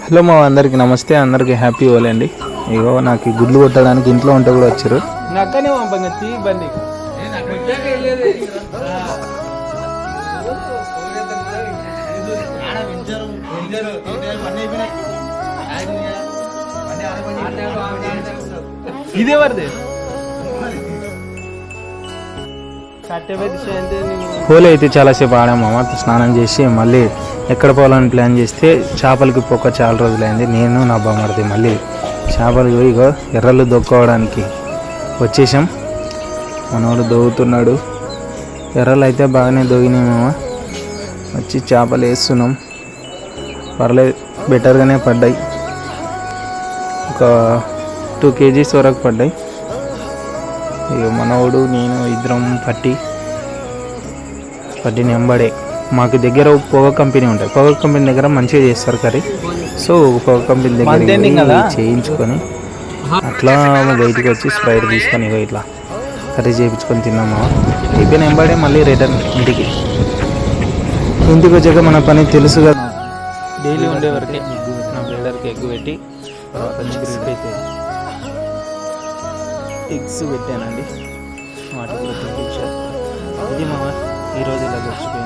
Hello మా అందరికి నమస్తే, అందరికి హ్యాపీ హోలీ అండి. ఇగో నాకు గుడ్లు కొట్టడానికి ఇంట్లో ఉంటే కూడా వచ్చారు. నక్కనే పంపండి బండి ఇదే వరదే హోలీ అయితే చాలాసేపు ఆడాము మామ. స్నానం చేసి మళ్ళీ ఎక్కడ పోవాలని ప్లాన్ చేస్తే చేపలకి పోక చాలా రోజులైంది. నేను నా బామ్మర్ది మళ్ళీ చేపలకి పోయి ఇగో ఎర్రలు దొక్కోవడానికి వచ్చేసాం. మనోడు దొవ్వుతున్నాడు. ఎర్రలు అయితే బాగానే దొగినాయి మామ. వచ్చి చేపలు వేస్తున్నాం. పర్లేదు, బెటర్గానే పడ్డాయి. ఒక 2 kgs వరకు పడ్డాయి. ఇక మనోడు నేను ఇద్దరం పట్టిన ఎంబడే మాకు దగ్గర పొగ కంపెనీ ఉంటుంది. పొగ కంపెనీ దగ్గర మంచిగా చేస్తారు కర్రీ. సో పొగ కంపెనీ దగ్గర చేయించుకొని అట్లా బయటికి వచ్చి స్ప్రైట్ తీసుకొని ఇట్లా కర్రీ చేయించుకొని తిన్నాము. అయిపోయిన ఎంబడే మళ్ళీ రిటర్న్ ఇంటికి వచ్చాక మన పని తెలుసు కదా. డైలీ ఉండే వరకే నా బ్రదర్కి ఎగ్ పెట్టి తర్వాత చికెన్ అయితే ఎగ్స్ పెట్టానండి. వాటికి ఇది మా ఈరోజు ఇలా గడిచిపోయింది.